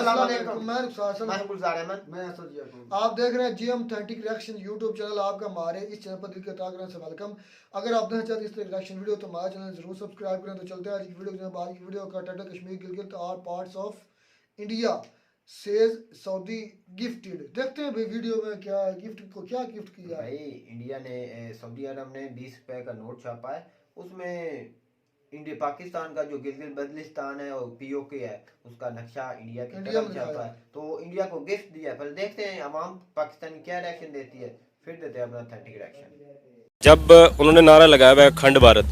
आप देख रहे हैं GM authentic reaction YouTube channel, आपका हमारे इस चैनल पर दिल के ताक़त से वेलकम। अगर आप देखना चाहते हैं इस तरह रिएक्शन वीडियो तो हमारा चैनल जरूर सब्सक्राइब करें। तो चलते हैं आज की वीडियो के बाद की वीडियो का title Kashmir Gilgit are parts of India says Saudi gifted. देखते हैं भाई वीडियो में क्या गिफ्ट को क्या गिफ्ट किया भाई। इंडिया ने सऊदी अरब ने 20 रुपए का नोट छापा है, उसमें इंडिया पाकिस्तान का जो गिलगित बल्तिस्तान है और पीओके है उसका नक्शा इंडिया की तरफ छापा है, तो इंडिया को गिफ्ट दिया। पर देखते हैं अवाम पाकिस्तान क्या रिएक्शन देती है, फिर देते हैं अपना ऑथेंटिक रिएक्शन। जब उन्होंने नारा लगाया हुआ है अखंड भारत,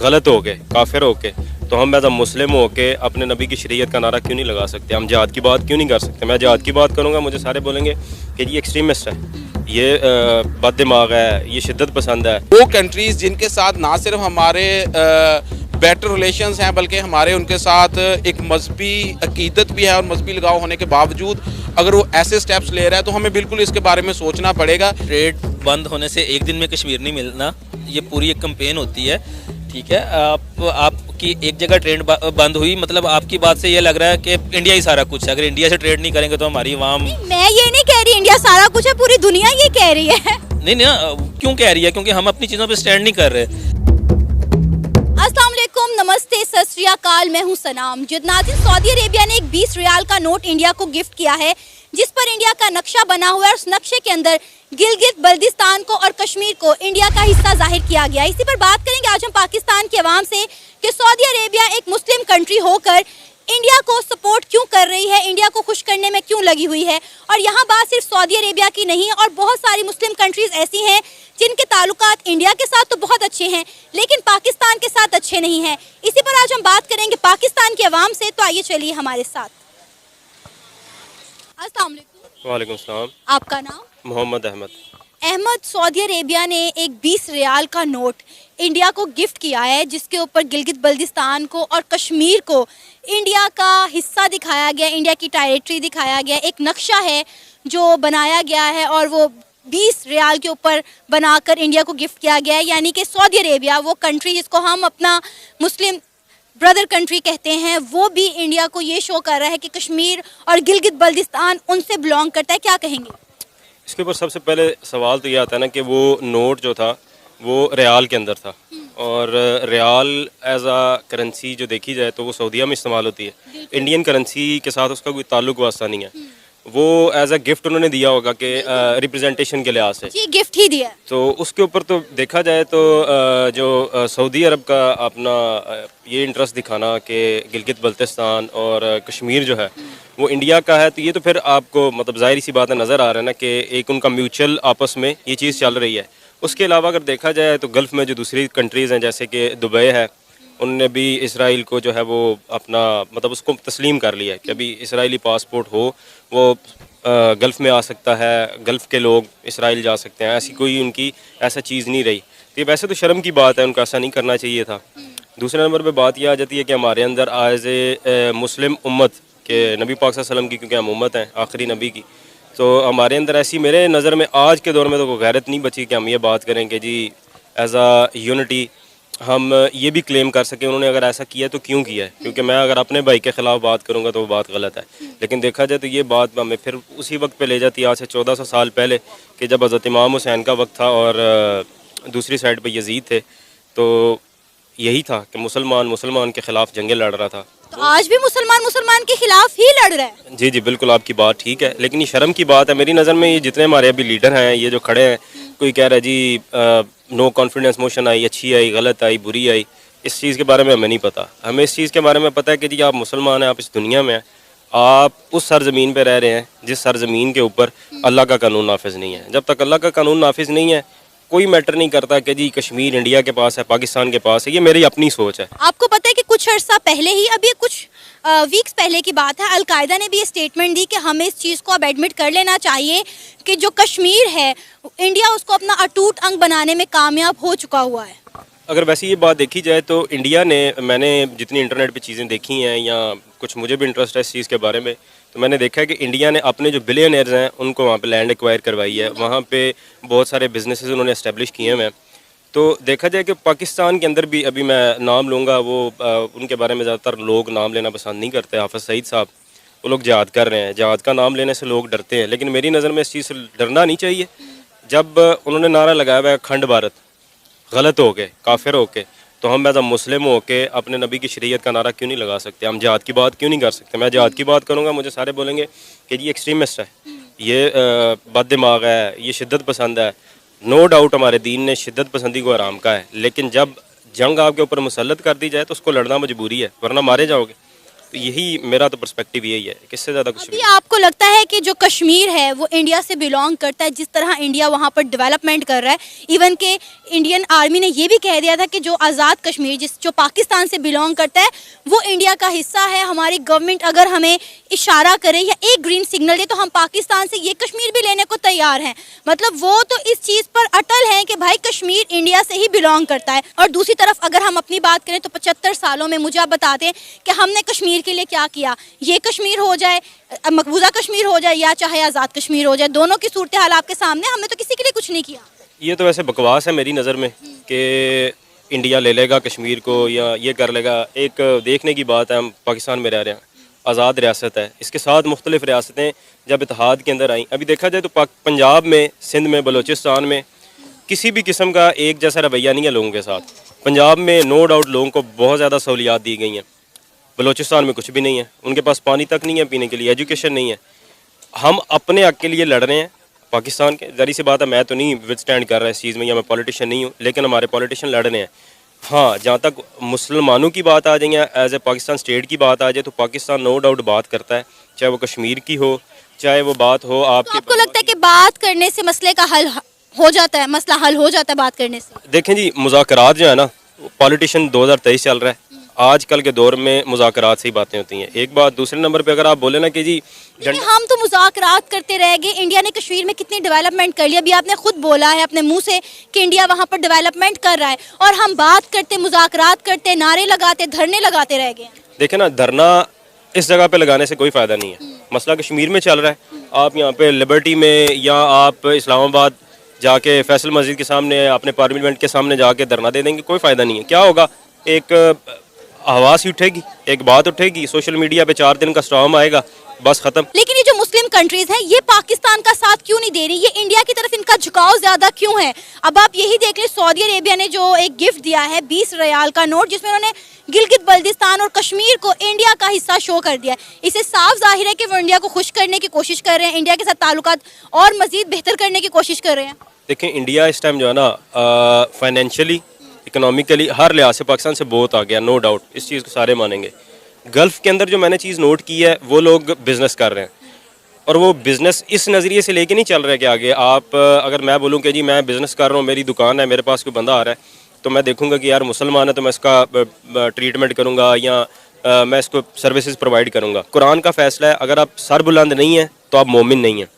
गलत हो के काफिर हो के, तो हम एज अ मुस्लिम हो के अपने नबी की शरीयत का नारा क्यों नहीं लगा सकते? हम जिहाद की बात क्यों नहीं कर सकते? मैं जिहाद की बात करूँगा, मुझे सारे बोलेंगे कि ये एक्सट्रीमिस्ट है, ये बद दिमाग है, ये शिद्दत पसंद है। वो कंट्रीज़ जिनके साथ ना सिर्फ हमारे बेटर रिलेशंस हैं बल्कि हमारे उनके साथ एक मजहबी अकीदत भी है और मजहबी लगाव होने के बावजूद अगर वो ऐसे स्टेप्स ले रहा है तो हमें बिल्कुल इसके बारे में सोचना पड़ेगा। ट्रेड बंद होने से एक दिन में कश्मीर नहीं मिलना, ये पूरी एक कैंपेन होती है, ठीक है। आपकी एक जगह ट्रेड बंद हुई, मतलब आपकी बात से ये लग रहा है कि इंडिया ही सारा कुछ है। अगर इंडिया से ट्रेड नहीं करेंगे तो हमारी आवाम। मैं ये नहीं कह रही इंडिया सारा कुछ है, पूरी दुनिया ये कह रही है। नहीं क्यों कह रही है? क्योंकि हम अपनी चीज़ों पे स्टैंड नहीं कर रहे। अस्सलाम वालेकुम, नमस्ते, सत श्री अकाल, मैं हूं सनाम। नाज़रीन, सऊदी अरेबिया ने एक 20 रियाल का नोट इंडिया को गिफ्ट किया है जिस पर इंडिया का नक्शा बना हुआ है। उस नक्शे के अंदर गिलगित बल्तिस्तान को और कश्मीर को इंडिया का हिस्सा जाहिर किया गया। इसी पर बात करेंगे आज हम पाकिस्तान के अवाम से कि सऊदी अरेबिया एक मुस्लिम कंट्री होकर इंडिया को सपोर्ट क्यों कर रही है, इंडिया को खुश करने में क्यों लगी हुई है। और यहाँ बात सिर्फ सऊदी अरेबिया की नहीं और बहुत सारी मुस्लिम कंट्रीज़ ऐसी हैं जिनके ताल्लुकात इंडिया के साथ तो बहुत अच्छे हैं लेकिन पाकिस्तान के साथ अच्छे नहीं हैं। इसी पर आज हम बात करेंगे पाकिस्तान के अवाम से, तो आइए चलिए हमारे साथ। अस्सलाम वालेकुम। वालेकुम सलाम। आपका नाम? मोहम्मद अहमद। अहमद, सऊदी अरेबिया ने एक 20 रियाल का नोट इंडिया को गिफ्ट किया है जिसके ऊपर गिलगित बल्तिस्तान को और कश्मीर को इंडिया का हिस्सा दिखाया गया, इंडिया की टेरिटरी दिखाया गया। एक नक्शा है जो बनाया गया है और वो 20 रियाल के ऊपर बनाकर इंडिया को गिफ्ट किया गया है। यानी कि सऊदी अरेबिया, वो कंट्री जिसको हम अपना मुस्लिम ब्रदर कंट्री कहते हैं, वो भी इंडिया को ये शो कर रहा है कि कश्मीर और गिलगित बल्तिस्तान उनसे बिलोंग करता है। क्या कहेंगे इसके ऊपर? सबसे पहले सवाल तो ये आता है ना कि वो नोट जो था वो रियाल के अंदर था, और रियाल एज आ करेंसी जो देखी जाए तो वो सऊदीया में इस्तेमाल होती है। इंडियन करेंसी के साथ उसका कोई ताल्लुक वास्ता नहीं है। वो एज अ गिफ्ट उन्होंने दिया होगा कि रिप्रेजेंटेशन के लिहाज से जी, गिफ्ट ही दिया। तो उसके ऊपर तो देखा जाए तो जो सऊदी अरब का अपना ये इंटरेस्ट दिखाना कि गिलगित बल्तिस्तान और कश्मीर जो है वो इंडिया का है, तो ये तो फिर आपको मतलब ज़ाहिर सी बात है नज़र आ रहा है ना कि एक उनका म्यूचुअल आपस में ये चीज़ चल रही है। उसके अलावा अगर देखा जाए तो गल्फ़ में जो दूसरी कंट्रीज़ हैं जैसे कि दुबई है, उनने भी इसराइल को जो है वो अपना मतलब उसको तस्लीम कर लिया है कि अभी इसराइली पासपोर्ट हो वो गल्फ़ में आ सकता है, गल्फ़ के लोग इसराइल जा सकते हैं। ऐसी कोई उनकी ऐसा चीज़ नहीं रही। तो ये वैसे तो शर्म की बात है, उनको ऐसा नहीं करना चाहिए था। दूसरे नंबर पे बात यह आ जाती है कि हमारे अंदर एज ए मुस्लिम उम्मत के नबी पाक सल्लल्लाहु अलैहि वसल्लम की, क्योंकि हम उम्मत हैं आखिरी नबी की, तो हमारे अंदर ऐसी मेरे नज़र में आज के दौर में तो कोई गैरत नहीं बची कि हम ये बात करें कि जी एज आ यूनिटी हम ये भी क्लेम कर सकें उन्होंने अगर ऐसा किया तो क्यों किया है। क्योंकि मैं अगर अपने भाई के ख़िलाफ़ बात करूँगा तो वो बात गलत है, लेकिन देखा जाए तो ये बात हमें फिर उसी वक्त पे ले जाती है, आज से 1400 साल पहले, कि जब हज़रत इमाम हुसैन का वक्त था और दूसरी साइड पे यजीद थे, तो यही था कि मुसलमान के ख़िलाफ़ जंगें लड़ रहा था। तो आज भी मुसलमान के खिलाफ ही लड़ रहा है। जी बिल्कुल, आपकी बात ठीक है, लेकिन ये शर्म की बात है मेरी नज़र में। ये जितने हमारे अभी लीडर हैं, ये जो खड़े हैं, कोई कह रहा है जी नो कॉन्फिडेंस मोशन आई, अच्छी आई, गलत आई, बुरी आई, इस चीज़ के बारे में हमें नहीं पता। हमें इस चीज़ के बारे में पता है कि जी आप मुसलमान हैं, आप इस दुनिया में हैं, आप उस सरजमीन पे रह रहे हैं जिस सरजमीन के ऊपर अल्लाह का कानून नाफिज नहीं है। जब तक अल्लाह का कानून नाफिज नहीं है कोई मैटर नहीं करता कि जी कश्मीर इंडिया के पास है, पाकिस्तान के पास है। ये मेरी अपनी सोच है। आपको पता है कि कुछ अर्सा पहले ही, अभी कुछ वीक्स पहले की बात है, अलकायदा ने भी ये स्टेटमेंट दी कि हमें इस चीज़ को अब एडमिट कर लेना चाहिए कि जो कश्मीर है इंडिया उसको अपना अटूट अंग बनाने में कामयाब हो चुका हुआ है। अगर वैसे ये बात देखी जाए तो इंडिया ने, मैंने जितनी इंटरनेट पे चीज़ें देखी हैं या कुछ मुझे भी इंटरेस्ट है इस चीज़ के बारे में, तो मैंने देखा है कि इंडिया ने अपने जो बिलियनर्स हैं उनको वहाँ पे लैंड एक्वायर करवाई है, वहाँ पे बहुत सारे बिजनेसेस उन्होंने एस्टेब्लिश किए हैं। तो देखा जाए कि पाकिस्तान के अंदर भी, अभी मैं नाम लूँगा वो उनके बारे में ज़्यादातर लोग नाम लेना पसंद नहीं करते, हाफिज़ सईद साहब, वो लोग जिहाद कर रहे हैं, जिहाद का नाम लेने से लोग डरते हैं, लेकिन मेरी नज़र में इस चीज़ से डरना नहीं चाहिए। जब उन्होंने नारा लगाया हुआ है अखंड भारत, गलत हो के, काफिर हो के, तो हम एज अ मुस्लिम हो के अपने नबी की शरीयत का नारा क्यों नहीं लगा सकते? हम जिहाद की बात क्यों नहीं कर सकते? मैं जिहाद की बात करूँगा, मुझे सारे बोलेंगे कि ये एक्सट्रीमिस्ट है, ये बद दिमाग है, ये शिद्दत पसंद है। नो डाउट हमारे दीन ने शिद्दत पसंदी को हराम का है, लेकिन जब जंग आपके ऊपर मुसल्लत कर दी जाए तो उसको लड़ना मजबूरी है, वरना मारे जाओगे। तो यही मेरा तो पर्सपेक्टिव यही है, किससे ज़्यादा कुछ अभी आपको लगता है कि जो कश्मीर है वो इंडिया से बिलोंग करता है, जिस तरह इंडिया वहाँ पर डेवलपमेंट कर रहा है, इवन के इंडियन आर्मी ने ये भी कह दिया था कि जो आज़ाद कश्मीर जो पाकिस्तान से बिलोंग करता है वो इंडिया का हिस्सा है। हमारी गवर्नमेंट अगर हमें इशारा करे या एक ग्रीन सिग्नल दे तो हम पाकिस्तान से ये कश्मीर भी लेने को तैयार हैं। मतलब वो तो इस चीज़ पर अटल हैं कि भाई कश्मीर इंडिया से ही बिलोंग करता है। और दूसरी तरफ अगर हम अपनी बात करें तो 75 सालों में मुझे आप बता दें कि हमने कश्मीर के लिए क्या किया। ये कश्मीर हो जाए, मकबूजा कश्मीर हो जाए या चाहे आज़ाद कश्मीर हो जाए, दोनों की सूरत हाल आपके सामने, हमने तो किसी के लिए कुछ नहीं किया। ये तो वैसे बकवास है मेरी नज़र में कि इंडिया ले लेगा कश्मीर को या ये कर लेगा। एक देखने की बात है, हम पाकिस्तान में रह रहे हैं, आज़ाद रियासत है, इसके साथ मुख्तलिफ़ रियासतें जब इत्तेहाद के अंदर आई, अभी देखा जाए तो पंजाब में, सिंध में, बलूचिस्तान में किसी भी किस्म का एक जैसा रवैया नहीं है लोगों के साथ। पंजाब में नो डाउट लोगों को बहुत ज़्यादा सहूलियात दी गई हैं, बलूचिस्तान में कुछ भी नहीं है, उनके पास पानी तक नहीं है पीने के लिए, एजुकेशन नहीं है। हम अपने हक के लिए लड़ रहे हैं पाकिस्तान के, ज़री सी बात है, मैं तो नहीं विदस्टैंड कर रहा इस चीज़ में, या मैं पॉलिटिशियन नहीं हूँ, लेकिन हमारे पॉलिटिशियन लड़ रहे हैं। हाँ, जहाँ तक मुसलमानों की बात आ जाए या एज ए पाकिस्तान स्टेट की बात आ जाए तो पाकिस्तान नो डाउट बात करता है, चाहे वो कश्मीर की हो, चाहे वो बात हो तो आपको लगता है कि बात करने से मसले का हल हो जाता है, मसला हल हो जाता है बात करने से? देखें जी, मुज़ाकरात जो है ना, पॉलिटिशियन 2023 चल रहा है, आजकल के दौर में मुज़ाकरात से ही बातें होती हैं। एक बात, दूसरे नंबर पे अगर आप बोले ना कि जी हम तो मुज़ाकरात करते रह गए, इंडिया ने कश्मीर में कितनी डेवलपमेंट कर ली, अभी आपने खुद बोला है अपने मुंह से कि इंडिया वहाँ पर डेवलपमेंट कर रहा है, और हम बात करते, मुज़ाकरात करते, नारे लगाते, धरने लगाते रह गए। देखें ना, धरना इस जगह पे लगाने से कोई फ़ायदा नहीं है। मसला कश्मीर में चल रहा है, आप यहाँ पे लिबर्टी में या आप इस्लामाबाद जाके फैसल मस्जिद के सामने, अपने पार्लियामेंट के सामने जाके धरना दे देंगे, कोई फ़ायदा नहीं है। क्या होगा? एक आवाज़ उठेगी, एक बात उठेगी, सोशल मीडिया पे 4 दिन का स्टॉर्म आएगा, बस खत्म। लेकिन ये जो मुस्लिम कंट्रीज हैं ये पाकिस्तान का साथ क्यों नहीं दे रही? ये इंडिया की तरफ इनका झुकाव ज्यादा क्यों है? अब आप यही देख लें, सऊदी अरेबिया ने जो एक गिफ्ट दिया है 20 रियाल का नोट, जिसमें उन्होंने गिलगित बल्तिस्तान और कश्मीर को इंडिया का हिस्सा शो कर दिया है। इसे साफ जाहिर है कि वो इंडिया को खुश करने की कोशिश कर रहे हैं, इंडिया के साथ ताल्लुकात और मजीद बेहतर करने की कोशिश कर रहे हैं। देखें, इंडिया इस टाइम जो है ना, फाइनेंशियली, इकोनॉमिकली, हर लिहाज से पाकिस्तान से बहुत आ गया, नो डाउट, इस चीज़ को सारे मानेंगे। गल्फ़ के अंदर जो मैंने चीज़ नोट की है, वो लोग बिज़नेस कर रहे हैं, और वो बिज़नेस इस नज़रिए से लेके नहीं चल रहे कि आगे आप, अगर मैं बोलूँ कि जी मैं बिज़नेस कर रहा हूँ, मेरी दुकान है, मेरे पास कोई बंदा आ रहा है, तो मैं देखूँगा कि यार मुसलमान है तो मैं इसका ट्रीटमेंट करूँगा या मैं इसको सर्विसेज प्रोवाइड करूँगा। कुरान का फ़ैसला है, अगर आप सर बुलंद नहीं हैं तो आप मोमिन नहीं हैं,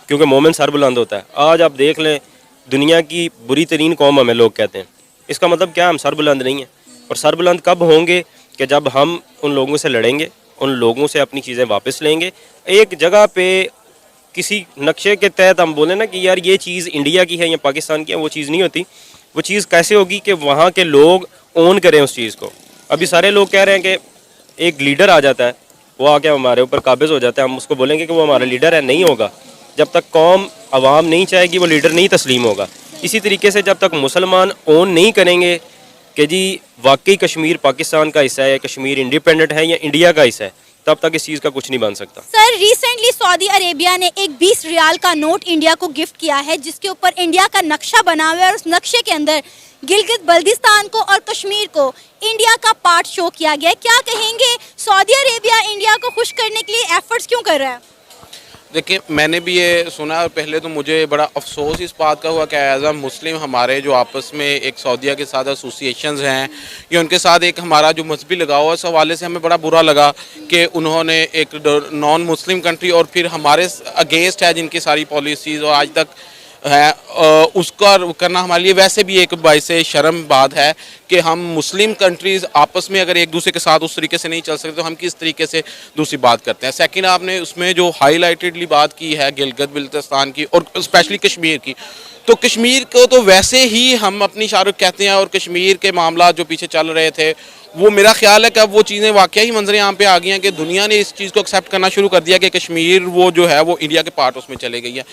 क्योंकि मोमिन सर बुलंद होता है। आज आप देख लें, दुनिया की बुरी तरीन कौम हमें लोग कहते हैं, इसका मतलब क्या? हम सर बुलंद नहीं हैं। और सर बुलंद कब होंगे? कि जब हम उन लोगों से लड़ेंगे, उन लोगों से अपनी चीज़ें वापस लेंगे। एक जगह पे किसी नक्शे के तहत हम बोले ना कि यार ये चीज़ इंडिया की है या पाकिस्तान की है, वो चीज़ नहीं होती। वो चीज़ कैसे होगी कि वहाँ के लोग ओन करें उस चीज़ को। अभी सारे लोग कह रहे हैं कि एक लीडर आ जाता है, वो आके हमारे ऊपर काबिज़ हो जाता है, हम उसको बोलेंगे कि वो हमारा लीडर है। नहीं होगा, जब तक कौम आवाम नहीं चाहेगी वो लीडर नहीं तस्लीम होगा। इसी तरीके से जब तक मुसलमान ओन नहीं करेंगे कि जी वाकई कश्मीर पाकिस्तान का हिस्सा है, कश्मीर इंडिपेंडेंट है या इंडिया का हिस्सा है, तब तक इस चीज़ का कुछ नहीं बन सकता। सर, रिसेंटली सऊदी अरेबिया ने एक 20 रियाल का नोट इंडिया को गिफ्ट किया है, जिसके ऊपर इंडिया का नक्शा बना हुआ है, और उस नक्शे के अंदर गिलगित बल्तिस्तान को और कश्मीर को इंडिया का पार्ट शो किया गया है। क्या कहेंगे, सऊदी अरेबिया इंडिया को खुश करने के लिए एफर्ट्स क्यों कर रहा है? देखिए, मैंने भी ये सुना, और पहले तो मुझे बड़ा अफसोस इस बात का हुआ कि एज अ मुस्लिम हमारे जो आपस में एक सऊदीया के साथ एसोसिएशंस हैं या उनके साथ एक हमारा जो मजहबी लगाव है, इस हवाले से हमें बड़ा बुरा लगा कि उन्होंने एक नॉन मुस्लिम कंट्री और फिर हमारे अगेंस्ट है जिनकी सारी पॉलिसीज़ और आज तक है, उसका करना हमारे लिए वैसे भी एक बाइस शर्म बात है कि हम मुस्लिम कंट्रीज़ आपस में अगर एक दूसरे के साथ उस तरीके से नहीं चल सकते तो हम किस तरीके से दूसरी बात करते हैं। सेकंड, आपने उसमें जो हाईलाइटेडली बात की है गिलगित बल्तिस्तान की और स्पेशली कश्मीर की, तो कश्मीर को तो वैसे ही हम अपनी शाहरुख कहते हैं, और कश्मीर के मामला जो पीछे चल रहे थे वो मेरा ख्याल है कि अब वो चीज़ें वाकई ही मंजर आम पे आ गई हैं कि दुनिया ने इस चीज़ को एक्सेप्ट करना शुरू कर दिया कि कश्मीर वो जो है वो इंडिया के पार्ट उसमें चले गई है।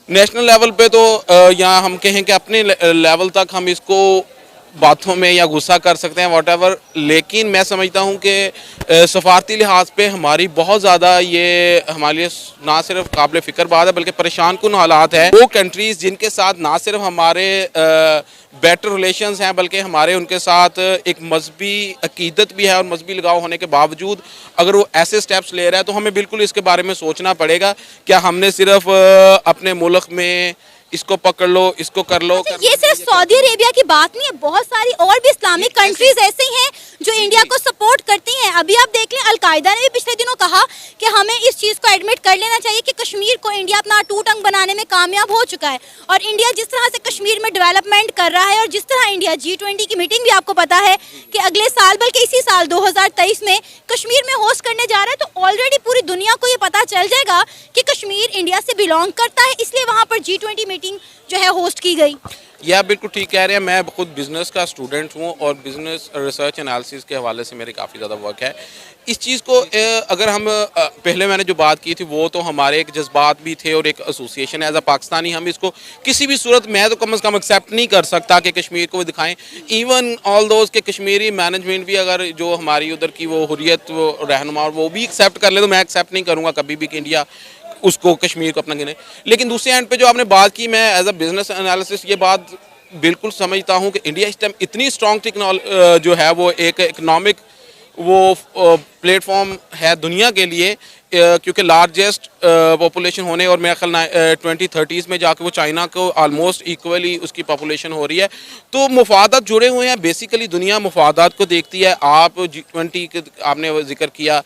नेशनल लेवल पे तो यहाँ हम कहें कि अपने लेवल तक हम इसको बातों में या गुस्सा कर सकते हैं वॉटेवर, लेकिन मैं समझता हूँ कि सफारती लिहाज पे हमारी बहुत ज़्यादा ये हमारे लिए ना सिर्फ काबिल फ़िक्र बात है बल्कि परेशान कुन हालात है। वो कंट्रीज़ जिनके साथ ना सिर्फ हमारे बेटर रिलेशंस हैं बल्कि हमारे उनके साथ एक मजहबी अकीदत भी है, और मजहबी लगाव होने के बावजूद अगर वो ऐसे स्टेप्स ले रहा है तो हमें बिल्कुल इसके बारे में सोचना पड़ेगा। क्या हमने सिर्फ अपने मुल्क में इसको पकड़ लो, इसको कर लो। ये सिर्फ सऊदी अरेबिया की बात नहीं है, बहुत सारी और भी इस्लामिक कंट्रीज ऐसे हैं जो इंडिया को सपोर्ट करती हैं। अभी आप देख लें, अलकायदा ने भी पिछले दिनों कहा कि हमें इस चीज़ को एडमिट कर लेना चाहिए कि कश्मीर को इंडिया अपना टूट अंग बनाने में कामयाब हो चुका है। और इंडिया जिस तरह से कश्मीर में डेवलपमेंट कर रहा है, और जिस तरह इंडिया G20 की मीटिंग भी आपको पता है कि अगले साल बल्कि इसी साल 2023 में कश्मीर में होस्ट करने जा रहा है, तो ऑलरेडी पूरी दुनिया को ये पता चल जाएगा कि कश्मीर इंडिया से बिलोंग करता है, इसलिए वहाँ पर G20 मीटिंग जो है होस्ट की गई। यह बिल्कुल ठीक कह रहे हैं। मैं खुद बिज़नेस का स्टूडेंट हूँ और बिज़नेस रिसर्च एनालिसिस के हवाले से मेरे काफ़ी ज़्यादा वर्क है। इस चीज़ को अगर हम पहले मैंने जो बात की थी वो तो हमारे एक जज्बात भी थे और एक एसोसिएशन एज अ पाकिस्तानी हम इसको किसी भी सूरत मैं तो कम से कम एक्सेप्ट नहीं कर सकता कि कश्मीर को दिखाएं। इवन ऑल दोज के कश्मीरी मैनेजमेंट भी अगर जो हमारी उधर की वो हुर्रियत वो रहनुमा वो भी एक्सेप्ट कर ले तो मैं एक्सेप्ट नहीं करूँगा कभी भी कि इंडिया उसको कश्मीर को अपना गिने। लेकिन दूसरे एंड पे जो आपने बात की, मैं एज अ बिजनेस एनालिसिस ये बात बिल्कुल समझता हूँ कि इंडिया इस टाइम इतनी स्ट्रॉन्ग जो है वो एक इकनॉमिक वो प्लेटफॉर्म है दुनिया के लिए, क्योंकि लार्जेस्ट पॉपुलेशन होने और मेरे ख्याल 2030 में जाके वो चाइना को आलमोस्ट इक्वली उसकी पॉपुलेशन हो रही है। तो मुफादात जुड़े हुए हैं, बेसिकली दुनिया मुफादात को देखती है। आप G20 के आपने जिक्र किया,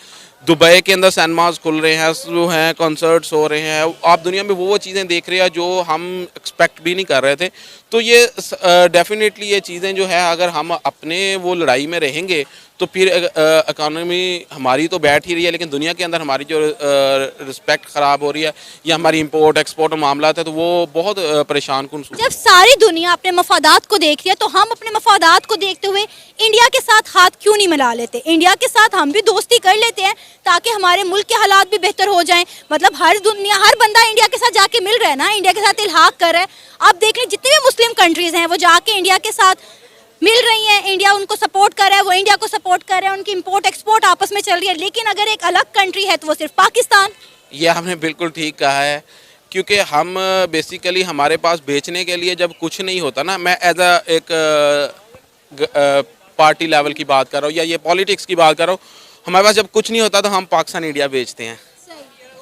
दुबई के अंदर सिनेमाज खुल रहे हैं, जो हैं कॉन्सर्ट्स हो रहे हैं, आप दुनिया में वो चीज़ें देख रहे हैं जो हम एक्सपेक्ट भी नहीं कर रहे थे। तो ये डेफिनेटली ये चीज़ें जो है अगर हम अपने वो लड़ाई में रहेंगे तो फिर इकानमी हमारी तो बैठ ही रही है, लेकिन दुनिया के अंदर हमारी जो रिस्पेक्ट ख़राब हो रही है या हमारी इंपोर्ट एक्सपोर्ट मामला है तो वो बहुत परेशान कुन। जब सारी दुनिया अपने मफादात को देख रही है तो हम अपने मफादात को देखते हुए इंडिया के साथ हाथ क्यों नहीं मिला लेते? इंडिया के साथ हम भी दोस्ती कर लेते हैं ताकि हमारे मुल्क के हालात भी बेहतर हो जाएं। मतलब हर बंदा इंडिया के साथ जाके मिल रहा है ना, इंडिया के साथ इल्हाक कर रहा है। आप देख लें जितने भी मुस्लिम कंट्रीज़ हैं वो जाके इंडिया के साथ मिल रही हैं, इंडिया उनको सपोर्ट कर रहा है, वो इंडिया को सपोर्ट कर रहे हैं, उनकी इंपोर्ट एक्सपोर्ट आपस में चल रही है। लेकिन अगर एक अलग कंट्री है तो वो सिर्फ पाकिस्तान। ये आपने बिल्कुल ठीक कहा है, क्योंकि हम बेसिकली हमारे पास बेचने के लिए जब कुछ नहीं होता ना, मैं एज अ एक पार्टी लेवल की बात कर रहा हूँ या ये पॉलिटिक्स की बात कर रहा हूँ, हमारे पास जब कुछ नहीं होता तो हम पाकिस्तान इंडिया बेचते हैं।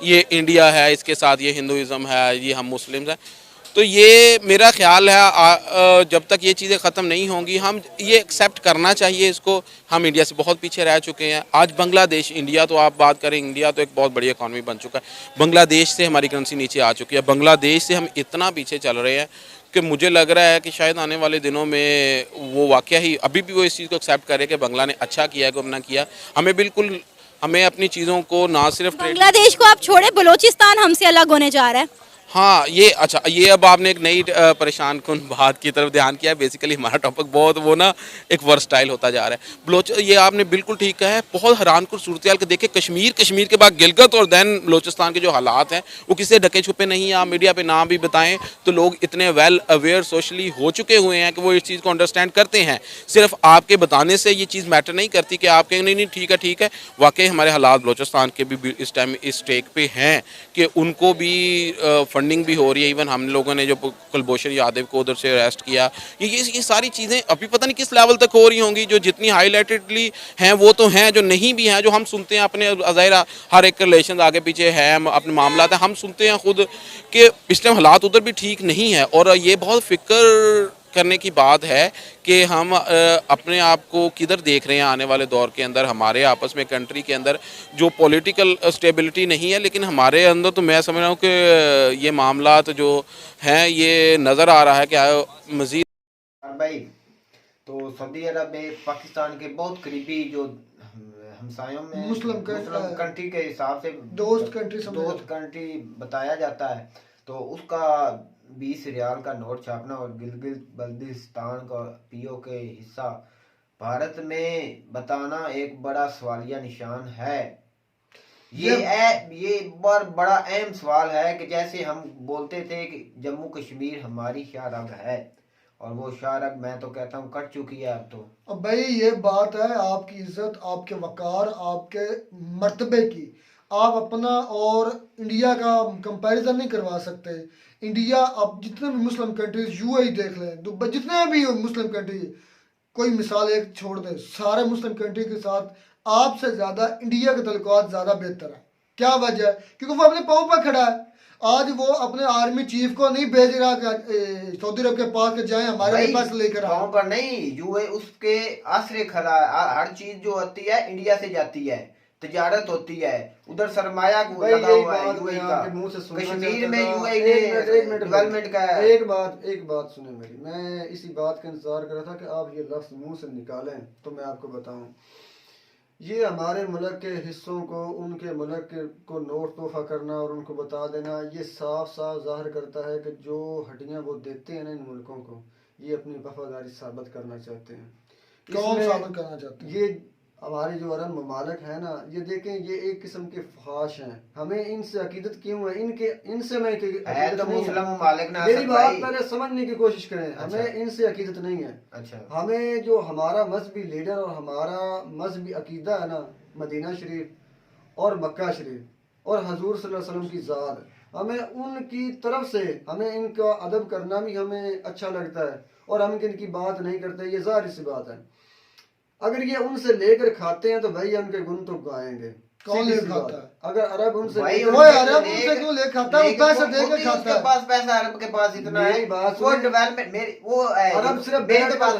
ये इंडिया है, इसके साथ ये हिंदुइज़्म है, ये हम मुस्लिम्स हैं। तो ये मेरा ख्याल है जब तक ये चीज़ें ख़त्म नहीं होंगी हम ये एक्सेप्ट करना चाहिए इसको। हम इंडिया से बहुत पीछे रह चुके हैं। आज बांग्लादेश, इंडिया तो आप बात करें, इंडिया तो एक बहुत बड़ी इकॉनमी बन चुका है, बांग्लादेश से हमारी करेंसी नीचे आ चुकी है। बांग्लादेश से हम इतना पीछे चल रहे हैं कि मुझे लग रहा है कि शायद आने वाले दिनों में वो वाकया ही अभी भी वो इस चीज़ को एक्सेप्ट करे कि बांग्ला ने अच्छा किया कि अपना किया। हमें अपनी चीज़ों को ना सिर्फ बांग्लादेश को आप छोड़े, बलूचिस्तान हमसे अलग होने जा रहा है। हाँ, ये अच्छा, ये अब आपने एक नई परेशान कुन बात की तरफ ध्यान किया है। बेसिकली हमारा टॉपिक बहुत वो ना एक वर्सटाइल होता जा रहा है। ये आपने बिल्कुल ठीक कहा है। बहुत हैरानकुन सूरत-ए-हाल के देखे, कश्मीर के बाद गिलगित और दैन बलूचिस्तान के जो हालात हैं वो किसी से ढके छुपे नहीं हैं। आप मीडिया पे नाम भी बताएं तो लोग इतने वेल अवेयर सोशली हो चुके हुए हैं कि वो इस चीज़ को अंडरस्टैंड करते हैं। सिर्फ आपके बताने से ये चीज़ मैटर नहीं करती कि आप कहें नहीं ठीक है। वाकई हमारे हालात बलूचिस्तान के भी इस टाइम इस स्टेक पे हैं कि उनको भी फंडिंग भी हो रही है। इवन हम लोगों ने जो कुलभूषण यादव को उधर से अरेस्ट किया, ये सारी चीज़ें अभी पता नहीं किस लेवल तक हो रही होंगी। जो जितनी हाईलाइटेडली हैं वो तो हैं, जो नहीं भी हैं, जो हम सुनते हैं अपने ज़ाहिर हर एक रिलेशन आगे पीछे है, अपने मामला है, हम सुनते हैं खुद कि इस टाइम हालात उधर भी ठीक नहीं है। और ये बहुत फिक्र करने की बात है कि हम अपने आप को किधर देख रहे हैं आने वाले दौर के अंदर। हमारे आपस में कंट्री के अंदर जो पॉलिटिकल स्टेबिलिटी नहीं है, लेकिन हमारे अंदर तो मैं समझ रहा हूँ कि ये मामला तो जो हैं ये नज़र आ रहा है कि मज़ीद भाई। तो सऊदी अरब में पाकिस्तान के बहुत करीबी जो हमसायों में मुस्लिम कंट्री के हिसाब से दोस्त कंट्री बताया जाता है, तो उसका 20 रियाल का नोट छापना और गिलगित बल्तिस्तान का पीओके हिस्सा भारत में बताना एक बड़ा सवालिया निशान है। ये बड़ा अहम सवाल है कि जैसे हम बोलते थे कि जम्मू कश्मीर हमारी शाह रग है, और वो शाह रग मैं तो कहता हूँ कट चुकी है अब तो। अब भाई ये बात है आपकी इज्जत, आपके वकार, आपके मर्तबे की। आप अपना और इंडिया का कंपैरिजन नहीं करवा सकते। इंडिया, अब जितने भी मुस्लिम कंट्रीज, यूएई देख लें, दुबई, जितने भी मुस्लिम कंट्री, कोई मिसाल एक छोड़ दे, सारे मुस्लिम कंट्री के साथ आपसे ज़्यादा इंडिया के तल्लुकात ज़्यादा बेहतर है। क्या वजह है? क्योंकि वो अपने पाँव पर खड़ा है। आज वो अपने आर्मी चीफ को नहीं भेज रहा कि सऊदी अरब के पास के जाए हमारे पास लेकर आए। पाँव पर नहीं, यूए उसके आसरे खड़ा है। हर चीज जो होती है इंडिया से जाती है, तजारत होती है, उधर सरमाया लगा हुआ है यूएई का। कश्मीर में यूएई ने डेवलपमेंट का है। एक बात सुने मेरी, मैं इसी बात का इंतजार कर रहा था कि आप ये लफ्ज मुंह से निकालें तो मैं आपको बताऊं। ये हमारे मुल्क के हिस्सों को उनके मुल्क को नोट तोहफा करना और उनको बता देना, ये साफ साफ जाहिर करता है कि जो हड्डियां वो देते हैं ना इन मुल्कों को, ये अपनी वफादारी साबित करना चाहते हैं। कौन साबित करना चाहते हैं? ये हमारे जो अरब ममालिक है ना, ये देखें, ये एक किस्म के फहाश हैं। हमें इनसे अकीदत क्यों है? इनसे मैं तो मुस्लिम ममालिक ना, मेरी बात पहले समझने की कोशिश करें। हमें इनसे अकीदत नहीं है। अच्छा, हमें जो हमारा मजहबी लीडर और हमारा मजहबी अकीदा है ना, मदीना शरीफ और मक्का शरीफ और हजूर सल्लल्लाहु अलैहि वसल्लम की ज़ात, हमें उनकी तरफ से हमें इनका अदब करना भी हमें अच्छा लगता है, और हम इनकी बात नहीं करते। ये जाहिर सी बात है। अगर ये उनसे लेकर खाते हैं तो भाई उनके गुण तो गाएंगे। कौन ले खाता है? अगर अरब उनसे अरब उनसे क्यों ले खाता है? पैसा देकर खाता है। पास पैसा अरब के पास इतना है, वो डेवलपमेंट मेरी वो अरब सिर्फ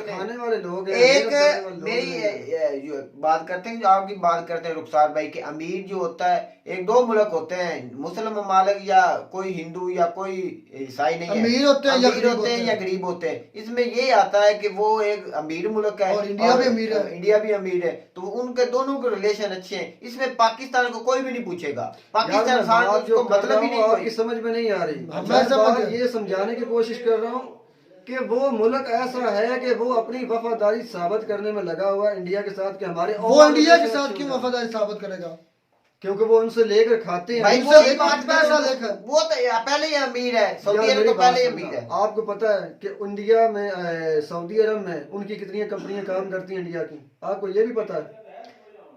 खाने वाले लोग हैं। एक मेरी बात करते हैं, जो आपकी बात करते हैं रुखसार भाई, कि अमीर जो होता है, एक दो मुल्क होते हैं, मुस्लिम ममालिक या कोई हिंदू या कोई ईसाई नहीं है, अमीर होते हैं या गरीब होते हैं। इसमें ये आता है कि वो एक अमीर मुल्क है और इंडिया भी अमीर है। इंडिया भी अमीर है, तो उनके दोनों के रिलेशन अच्छे हैं। इसमें पाकिस्तान को कोई भी नहीं पूछेगा। पाकिस्तान जो मतलब ही नहीं, आपकी समझ में नहीं आ रही। मैं ये समझाने की कोशिश कर रहा हूँ कि वो मुल्क ऐसा है कि वो अपनी वफादारी साबित करने में लगा हुआ है इंडिया के साथ, कि हमारे वो इंडिया के साथ क्यों वफादारी साबित करेगा? क्योंकि वो उनसे लेकर खाते हैं। भाई वो पैसा लेकर, वो तो पहले ही अमीर है, सऊदी अरब तो पहले ही अमीर है। आपको पता है कि इंडिया में, सऊदी अरब में उनकी कितनी कंपनियां काम करती हैं इंडिया की? आपको ये भी पता है?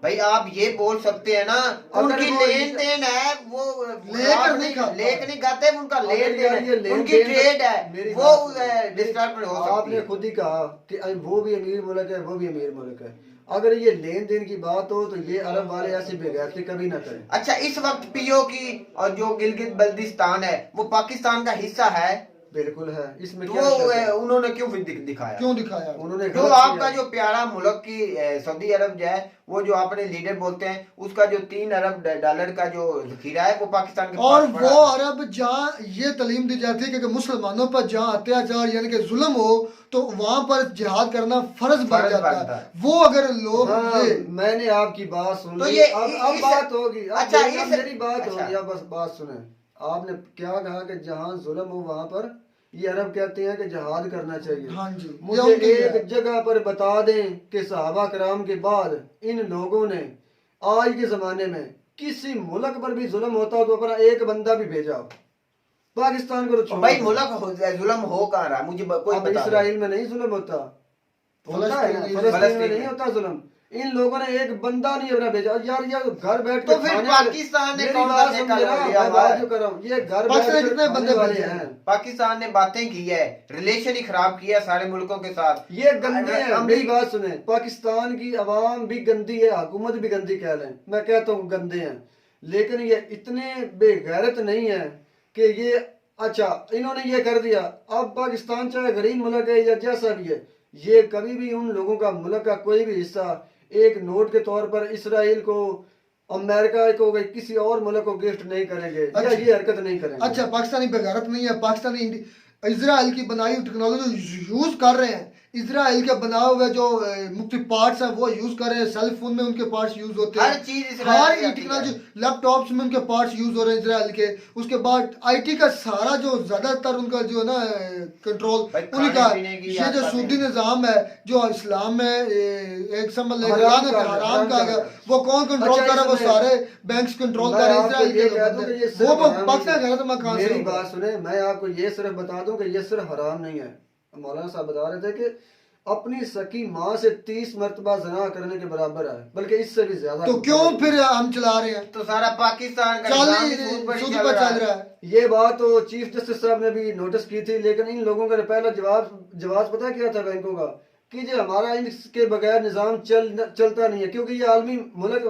भाई आप ये बोल सकते हैं ना, उनकी लेन देन है, वो लेकर नहीं खाते, उनका लेन देन है, उनकी ट्रेड है, वो डिस्टर्ब हो सकती है। आपने खुद ही कहा कि वो भी अमीर मुल्क है, वो भी अमीर मुल्क है। अगर ये लेन देन की बात हो तो ये अरब वाले ऐसी बेगैरती कभी ना करें। अच्छा, इस वक्त पीओ की और जो गिलगित बल्तिस्तान है वो पाकिस्तान का हिस्सा है? बिल्कुल है। इसमें तो क्या उन्होंने क्यों दिखाया? उन्होंने जो आपका जो प्यारा मुल्क की सऊदी अरब जो है, वो जो अपने लीडर बोलते हैं, उसका जो 3 अरब डॉलर का जो जखीरा है वो पाकिस्तान के और वो अरब जहाँ ये तालीम दी जाती है कि मुसलमानों पर जहाँ अत्याचार यानी कि जुल्म हो तो वहाँ पर जिहाद करना फर्ज बन जाता है। वो अगर लोग मैंने आपकी बात सुन तो ली, ये अब बात होगी। अच्छा, मेरी बात होगी, अब बस बात सुने। आपने क्या कहा कि जहाँ जुल्म हो वहाँ पर ये अरब कहते हैं कि जिहाद करना चाहिए। हाँ जी, मुझे एक जगह पर बता दें कि सहाबा कराम के बाद इन लोगों ने आज के जमाने में किसी मुल्क पर भी जुल्म होता तो अपना एक बंदा भी भेजा। पाकिस्तान को तो भाई मुल्क जुल्म हो कहाँ रहा, मुझे कोई बता। इसराइल में नहीं जुल्म होता, फलस्तीन में नहीं होता जुल्म। इन लोगों ने एक बंदा नहीं अपना भेजा। यार ये घर बैठ तो फिर पाकिस्तान ने कौन सा जो कर रहा हूँ, ये घर बैठ कितने बंदे वाले हैं। पाकिस्तान ने बातें की है, रिलेशन ही खराब किया सारे मुल्कों के साथ। ये गंदे हैं। मेरी बात सुने, पाकिस्तान की आवाम भी गंदी है, हुकूमत भी गंदी कह लें, मैं कहता हूँ गंदे हैं, लेकिन ये इतने बेगैरत नहीं है कि ये अच्छा इन्होंने ये कर दिया। अब पाकिस्तान चाहे गरीब मुल्क है या जैसा भी है, ये कभी भी उन लोगों का मुल्क का कोई भी हिस्सा एक नोट के तौर पर इसराइल को, अमेरिका को, किसी और मुल्क को गिफ्ट नहीं करेंगे। अच्छा, ये हरकत नहीं करेंगे। अच्छा, पाकिस्तानी बेगैरत नहीं है, पाकिस्तानी इजराइल की बनाई हुई टेक्नोलॉजी यूज कर रहे हैं, इजराइल के बना हुए जो मुख्तलिफ पार्ट्स हैं वो यूज कर रहे हैं, सेल फोन में उनके पार्ट्स यूज होते हैं, हर चीज इजराइल हर की आती टेक्नोलॉजी है। लैपटॉप्स में उनके पार्ट्स यूज हो रहे हैं इजराइल के। उसके बाद आईटी का सारा जो ज्यादातर उनका जो है ना कंट्रोल भाई खाने उनका, पीने की ये जो आदत सूदी है। निजाम है जो इस्लाम में एक समझ ले हराम का हराम का है। वो कौन कंट्रोल अच्छा, कर रहा है? वो इसमें सारे बैंक्स कंट्रोल कर मैं रहे हैं आपको इजराइल ये के कह दूं बंदे। कि ये सिर्फ वो हराम पाकिस्तान नहीं कह रहा था मैं कहां से मेरी होगा? बात सुने, मैं आपको ये सिर्फ बता दूं कि ये सिर्फ हराम नहीं है। मौलाना साहब बता रहे थे कि अपनी सकी माँ से 30 मरतबा जना करने के बराबर है, बल्कि इससे भी ज्यादा। तो क्यों फिर हम चला रहे हैं? तो सारा पाकिस्तान का चल निजाम ही सूद पर ही सूद चल पर रहा चल है। रहा है। ये बात तो चीफ जस्टिस साहब ने भी नोटिस की थी, लेकिन इन लोगों का पहला जवाब पता क्या था बैंकों का, कि जो हमारा इनके बगैर निजाम चलता नहीं है, क्योंकि ये आलमी मुल्क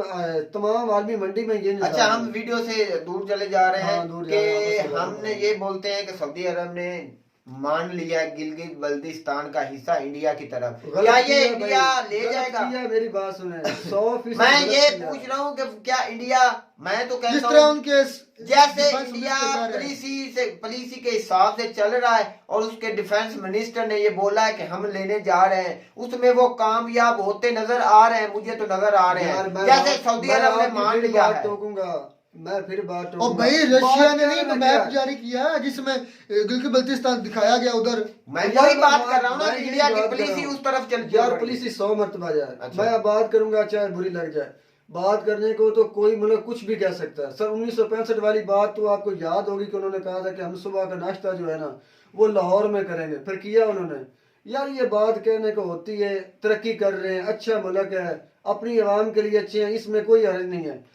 तमाम आलमी मंडी में ये निजाम अच्छा, है। हम वीडियो से दूर चले जा रहे हैं हाँ, दूर जा रहे हैं, कि हमने ये बोलते हैं कि सऊदी अरब ने मान लिया गिलगित बल्तिस्तान का हिस्सा इंडिया की तरफ। गलत क्या ये किया इंडिया भाई, ले गलत जाएगा? किया, मेरी बात सुने 100% मैं गलत ये किया। पूछ रहा हूँ कि क्या इंडिया, मैं तो जिस कहता तरह हूँ उनके जैसे डिफेंस इंडिया मिनिस्टर कह रहे हैं। पॉलिसी के हिसाब से चल रहा है और उसके डिफेंस मिनिस्टर ने ये बोला है कि हम लेने जा रहे हैं, उसमें वो कामयाब होते नजर आ रहे हैं, मुझे तो नजर आ रहे यार, हैं। मैं जैसे बात- सऊदी मैं अरब ने आपकी मान फिर लिया बात है। टोकूंगा, मैं फिर बात और टोकूंगा। भाई रशिया बात ने नहीं क्या मैप है? जारी किया है जिसमें गिलगित बल्तिस्तान दिखाया गया उधर। मैं यार, वही बात मैं- कर रहा हूँ ना मैं कि यही इंडिया की बात कर पॉलिसी रहा हूँ। उस तरफ चल यार पुलिस 100 मरतबा जाए। अच्छा। मैं बात करूंगा चाहे बुरी लग जाए, बात करने को तो कोई मतलब कुछ भी कह सकता है। सर 1965 वाली बात तो आपको याद होगी कि उन्होंने कहा था कि हम सुबह का नाश्ता जो है ना वो लाहौर में करेंगे, फिर किया उन्होंने। यार ये बात कहने को होती है, तरक्की कर रहे हैं, अच्छा मुल्क है, अपनी आवाम के लिए अच्छे हैं, इसमें कोई हर्ज नहीं है।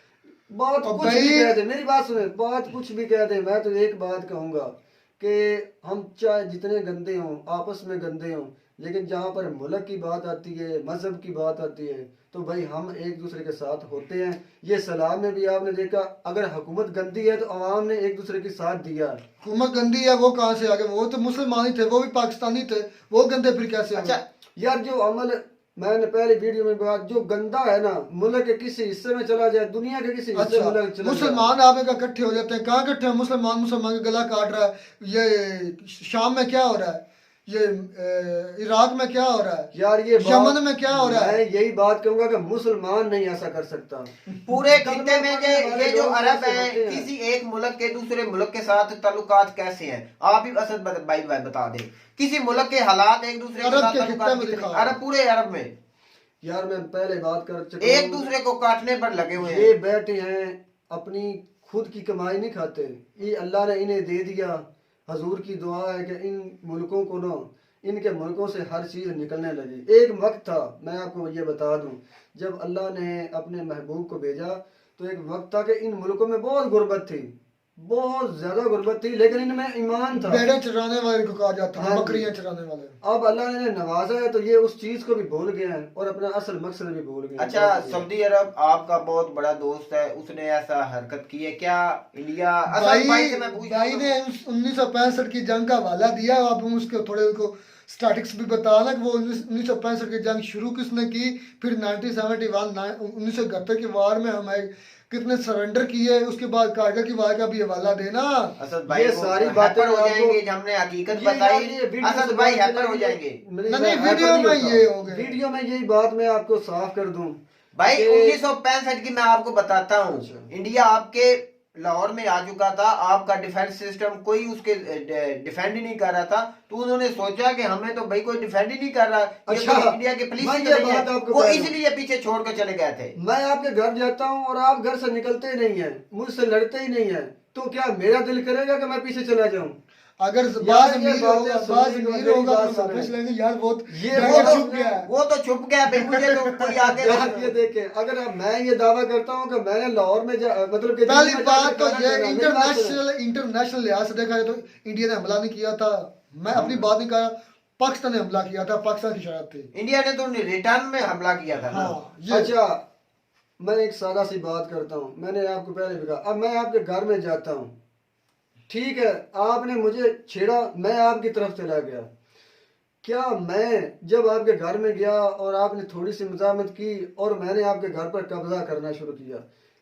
बात और कुछ भी भाई- कह दे, मेरी बात सुने, बात कुछ भी कह दे, मैं तो एक बात कहूंगा कि हम चाहे जितने गंदे हों, आपस में गंदे हों, लेकिन जहाँ पर मुल्क की बात आती है, मजहब की बात आती है, तो भाई हम एक दूसरे के साथ होते हैं। ये सलाम में भी आपने देखा, अगर हुकूमत गंदी है तो अवाम ने एक दूसरे के साथ दिया। हुकूमत गंदी है वो कहाँ से आ गए? वो तो मुसलमान ही थे, वो भी पाकिस्तानी थे, वो गंदे फिर कैसे हो गए? अच्छा, यार जो अमल मैंने पहले वीडियो में बात, जो गंदा है ना, मुल्क के किसी हिस्से में चला जाए, दुनिया के किसी हिस्से में मुल्क अच्छा, चला मुसलमान आप एक इकट्ठे हो जाते हैं, कहाँ इकट्ठे हैं? मुसलमान मुसलमान का गला काट रहा है। ये शाम में क्या हो रहा है? ये इराक में क्या हो रहा है? यार ये यमन में क्या हो रहा है? मैं यही बात कहूंगा कि मुसलमान नहीं ऐसा कर सकता। पूरे खित्ते में हमारे ये जो लोग अरब कैसे है, होते हैं? किसी एक मुल्क के दूसरे मुल्क के साथ ताल्लुकात कैसे हैं? आप ही असद भाई बता दें, किसी मुल्क के हालात एक दूसरे के अरब साथ के खित्ते में ताल्लुकात दिखाओ। अरब, पूरे अरब में यार मैं पहले बात कर चुका एक हूं। दूसरे को काटने पर लगे हुए ये हैं। बैठे हैं, अपनी खुद की कमाई नहीं खाते, ये अल्लाह ने इन्हें दे दिया। हजूर की दुआ है कि इन मुल्कों को ना, इनके मुल्कों से हर चीज़ निकलने लगी। एक वक्त था, मैं आपको ये बता दूं, जब अल्लाह ने अपने महबूब को भेजा तो एक वक्त था कि इन मुल्कों में बहुत गुर्बत थी, बहुत ज्यादा गुर्बत थी, लेकिन इनमें ईमान था। भेड़ें चराने वाले को कहा जाता है, हाँ जी। बकरियां चराने वाले। अब अल्लाह ने इन्हें नवाजा है तो ये उस चीज को भी भूल गए हैं और अपना असल मकसद भी भूल गए हैं। अच्छा, सऊदी अरब आपका बहुत बड़ा दोस्त है, उसने ऐसा हरकत की है क्या? इंडिया असद भाई से मैं पूछ रहा भाई हूं। ने 1965 की जंग का हवाला दिया। आप उसके थोड़े को स्टैटिक्स भी बताना कि वो 1965 की जंग शुरू किसने की, फिर 1971 की वार में हमें कितने सरेंडर किए, उसके बाद कारगिल की वार का भी हवाला देना। असद भाई ये को सारी हैपर बातें हो आपको- जाएंगे जब हमने हकीकत ये बताई। ये वीडियो असद से भाई बात हैपर हो चलेगी। जाएंगे। नहीं, हैपर वीडियो नहीं में होता। ये हो गए। वीडियो में यही बात मैं आपको साफ कर दूं भाई कि- 1965 की मैं आपको बताता हूँ, अच्छा। इंडिया आपके लाहौर में आ चुका था, आपका डिफेंस सिस्टम कोई उसके डिफेंड ही नहीं कर रहा था, तो उन्होंने सोचा कि हमें तो भाई कोई डिफेंड ही नहीं कर रहा, ये अच्छा, कोई इंडिया की पुलिस मैं ही ये तो नहीं बात है, आपको वो बता दूं। इसलिए पीछे छोड़ कर चले गए थे। मैं आपके घर जाता हूं और आप घर से निकलते ही नहीं है, मुझसे लड़ते ही नहीं है, तो क्या मेरा दिल करेगा कि मैं पीछे चला जाऊं? अगर यार, बाज ये अमीर बातें होगा, सुनने बाज के बाद अमीर मेरी होगा बात तो सुने। वापस लेंगे यार, बहुत ये जाके वो तो- छुप गया है। वो तो छुप गया भाई, मुझे तो कोई आगे यार ये देखें, अगर अब मैं ये दावा करता हूं कि मैंने लाहौर में मतलब कि पहली दिल्ली में बात जाके तो खाना ये खाना, मेरी बात सुने। इंटरनेशनल लिहाज से देखा जाए तो इंडिया ने हमला नहीं किया था। मैं अपनी बात नहीं कहा, पाकिस्तान ने हमला किया था, पाकिस्तान की शरारत थी। इंडिया ने तो रिटर्न में हमला किया था ना। हाँ, ये अच्छा, मैं एक सादा सी बात करता हूँ, मैंने आपको पहले भी कहा, अब मैं आपके घर में जाता हूँ, ठीक है, आपने मुझे छेड़ा, मैं आपकी तरफ चला गया, क्या मैं जब आपके घर में गया और आपने थोड़ी सी मज़ामत की और मैंने आपके घर पर कब्जा करना शुरू किया,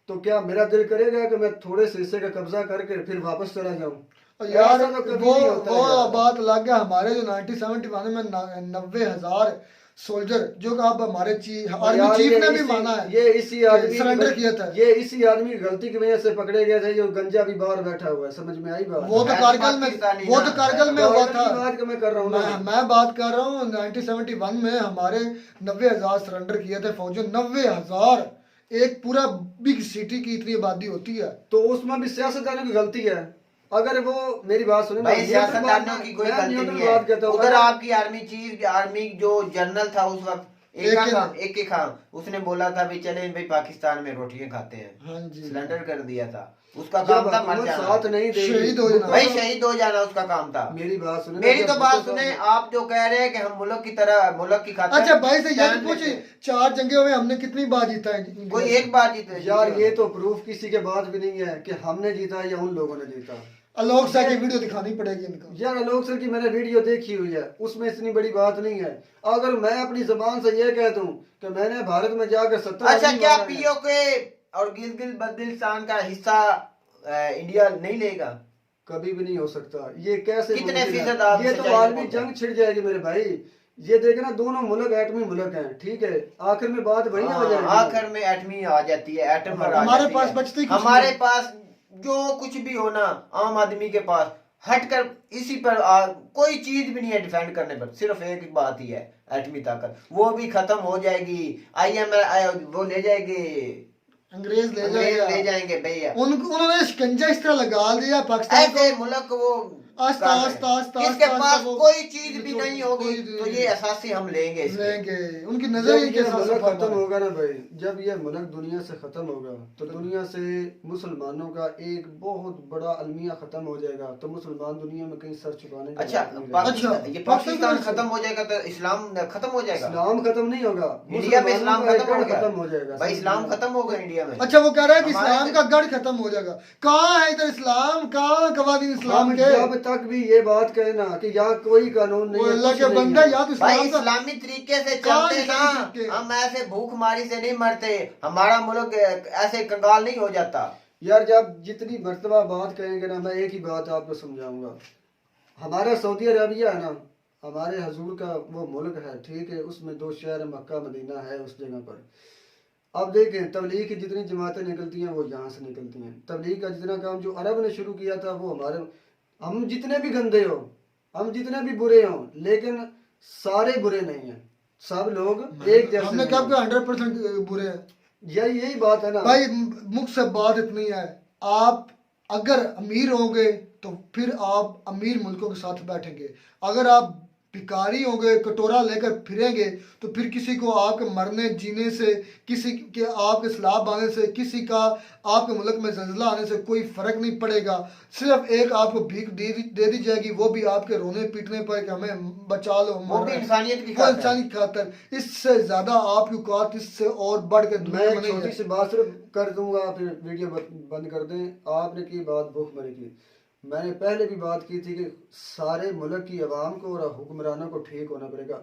तो क्या मेरा दिल करेगा कि मैं थोड़े से हिस्से का कब्जा करके फिर वापस चला जाऊं? और यार ऐसा तो कभी नहीं होता वो यार। बात अलग है। हमारे जो 1971 में 90,000 सोल्जर जो कि अब हमारे आर्मी यार चीफ ये ने भी इसी- माना है ये इसी आदमी सरेंडर किया था। ये इसी आदमी की गलती की वजह से पकड़े गए थे, जो गंजा भी बाहर बैठा हुआ है। समझ में आई बात? वो तो मैं कारगिल में पाकिस्तानी वो ना, तो कारगिल में हुआ था। की बात का मैं कर रहा हूँ ना। मैं बात कर रहा हूँ 1971 में हमारे 90,000 सरेंडर किए थे फौजियों। 90,000 एक पूरा बिग सिटी की इतनी आबादी होती है। तो उसमें भी सियासतदानों की गलती है। अगर वो मेरी बात सुने, भाई मैं सियासतदानों की कोई मैं गलती न्यूट्रल नहीं बात कहता है। हूँ। उधर अगर- आपकी आर्मी जो जनरल था उस वक्त एक ही खान उसने बोला था भाई चले भाई पाकिस्तान में रोटियां खाते हैं, हाँ जी। सिलेंडर कर दिया था। उसका जब काम था मर हुकूमत जाना, साथ नहीं देगी, शहीद हो जाना। भाई शहीद हो जाना उसका काम था। मेरी बात सुने, मेरी जब तो बात हुकूमत सुने, साथ- आप जो कह रहे हैं कि हम मुल्क की तरह मुल्क की खातिर अच्छा भाई से ये जान तो पूछे लेते हैं। 4 जंगे हुए हमने कितनी बार जीता है? कोई एक बार जीते यार ये तो प्रूफ किसी के बाद भी नहीं है कि हमने जीता या उन लोगों ने जीता। आलोक सर की वीडियो दिखानी पड़ेगी इनको। यार आलोक सर की मैंने वीडियो देखी हुई है, उसमें इतनी बड़ी बात नहीं है। अगर मैं अपनी जबान से ये कह दूं कि मैंने भारत में जाकर 70 अच्छा आदमी क्या मारे हैं, पीओके और गिलगित बल्तिस्तान का हिस्सा इंडिया नहीं लेगा? कभी भी नहीं हो सकता। ये कैसे कितने मुमकिन है? फीसद आप ये तो सच्चाई आलमी बोलते हैं? जंग छिड़ जाएगी मेरे भाई। ये देखना, दोनों मुल्क एटमी मुल्क हैं, ठीक है? आखिर में बात वही हो जाएगी। आखिर में एटमी आ जाती है, एटम पर आ हमारे जाती पास है। बचते ही कुछ हमारे नहीं। पास जो कुछ भी होना आम आदमी के पास हटकर इसी पर कोई चीज भी नहीं है डिफेंड करने पर। सिर्फ एक बात ही है, एटमी ताकत, वो भी खत्म हो जाएगी। IMF वो ले जाएगी, अंग्रेज अंग्रेज ले जाएंगे भैया। उन्होंने शिकंजा इस तरह लगा दिया पाकिस्तान को। ऐसे मुल्क वो आस्ता काम है। आस्ता आस्ता इसके आस्ता पास वो- कोई चीज भी जो- नहीं होगी कोई- तो ये असासी हम लेंगे इसके। लेंगे उनकी नजर ही जब के ये साथ मुल्क सफा खत्म मारे। होगा ना भाई, जब ये मुल्क दुनिया से खत्म होगा तो दुनिया से मुसलमानों का एक बहुत बड़ा अलमिया खत्म हो जाएगा। तो मुसलमान दुनिया में कहीं सर छुपाने की अच्छा बात नहीं रहेगी। पाकिस्तान, ये पाकिस्तान खत्म हो जाएगा तो इस्लाम खत्म हो जाएगा? इस्लाम खत्म नहीं होगा, इंडिया में इस्लाम मुसलमानों का खत्म हो एक गढ़ गया? खत्म हो जाएगा। भाई इस्लाम खत्म होगा इंडिया में? अच्छा वो कह रहा है कि हमारे इस्लाम का गढ़ खत्म हो जाएगा। कहाँ है इधर इस्लाम? कहाँ कवानीन इस्लाम हम के? जब तक भी ये बात कहे ना कि यहाँ कोई कानून नहीं वो है, अल्लाह कुछ के नहीं बंदा है। याद भाई इस्लाम का इस्लामी तरीके से कहाँ चलते ना, इस्लामी तरीके? हम ऐसे भूखमारी से नहीं मरते, हमारा मुल्क ऐसे कंगाल नहीं हो जाता। यार जब जितनी मर्तबा बात करेंगे ना, मैं एक ही बात आपको समझाऊंगा। हमारा सऊदी अरबिया है ना, हमारे हजूर का वो मुल्क है, ठीक है? उसमें 2 शहर मक्का मदीना है उस जगह पर। अब देखें, तबलीग की जितनी जमातें निकलती हैं वो यहाँ से निकलती हैं। तबलीग का जितना काम जो अरब ने शुरू किया था वो हमारे, हम जितने भी गंदे हो, हम जितने भी बुरे हो, लेकिन सारे बुरे नहीं हैं। सब लोग एक जैसे हमने नहीं कब हैं। के 100% बुरे हैं? यही बात है ना भाई मुख से बात इतनी है, आप अगर अमीर होंगे तो फिर आप अमीर मुल्कों के साथ बैठेंगे। अगर आप भिखारी होंगे, कटोरा लेकर फिरेंगे, तो फिर किसी को आपके मरने जीने से, किसी के आपके सलाब आने से, किसी का आपके मुल्क में जल्जला आने से कोई फर्क नहीं पड़ेगा। सिर्फ एक आपको भीख दे दी जाएगी, वो भी आपके रोने पीटने पर कि हमें बचा लो, वो भी इंसानियत की वो खातिर। इंसानी खातर। इससे ज्यादा आपकी औकात इससे और बढ़ के दुनिया मैं में एक नहीं छोटी है। सी बात सिर्फ कर दूंगा, फिर वीडियो बंद कर दें। आपने की बात भूखमरी की, मैंने पहले भी बात की थी कि सारे मुल्क की आवाम को और हुक्मरानों को ठीक होना पड़ेगा।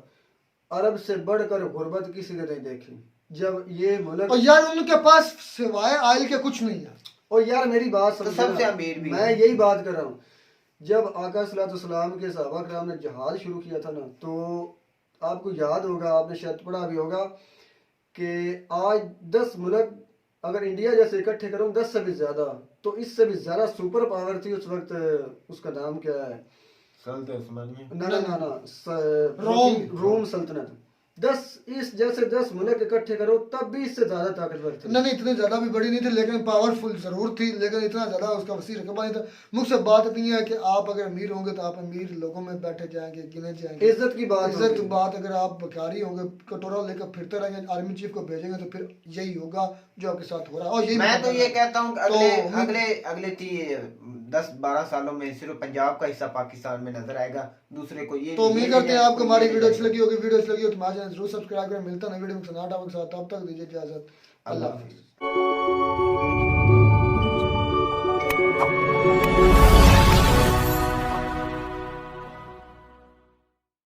अरब से बढ़कर गुर्बत किसी ने नहीं देखी। जब ये मुल्क, और यार उनके पास सिवाय आयल के कुछ नहीं है। और यार मेरी बात तो समझो सबसे ना, अमीर भी मैं है। यही बात कर रहा हूँ। जब आका सल्लल्लाहु के सहाबा कराम ने जहाज शुरू किया था ना, तो आपको याद होगा, आपने शायद पढ़ा भी होगा कि आज 10 मुल्क अगर इंडिया जैसे इकट्ठे करूँ 10 से भी ज्यादा, तो इससे भी ज्यादा सुपर पावर थी उस वक्त। उसका नाम क्या है? सल्तनत उस्मानिया। ना रोम सल्तनत। 10 इस जैसे 10 मुल्क इकट्ठे करो तब भी इससे ज्यादा ताकतवर थे। नहीं इतनी ज्यादा भी बड़ी नहीं थी, लेकिन पावरफुल जरूर थी, लेकिन इतना ज्यादा उसका वसी रकबा नहीं था। मुझसे बात इतनी है कि आप अगर अमीर होंगे तो आप अमीर लोगों में बैठे जाएंगे, गिने जाएंगे। इज्जत की बात इज्जत की होगी। बात, अगर आप भिखारी होंगे, कटोरा लेकर फिरते रहेंगे, आर्मी चीफ को भेजेंगे, तो फिर यही होगा जो आपके साथ हो रहा है। और यही मैं तो ये कहता हूँ कि तो- अगले 10-12 सालों में सिर्फ पंजाब का हिस्सा पाकिस्तान में नजर आएगा, दूसरे को ये तो उम्मीद ये करते हैं नहीं आपको हमारी ये वीडियो नहीं अच्छी लगी होगी। वीडियो अच्छी लगी हो तो हमारे चैनल जरूर सब्सक्राइब करें। मिलता है नई वीडियो में सनाटा के साथ, तब तक दीजिए इजाजत। अल्लाह अल्लाह हाफिज़।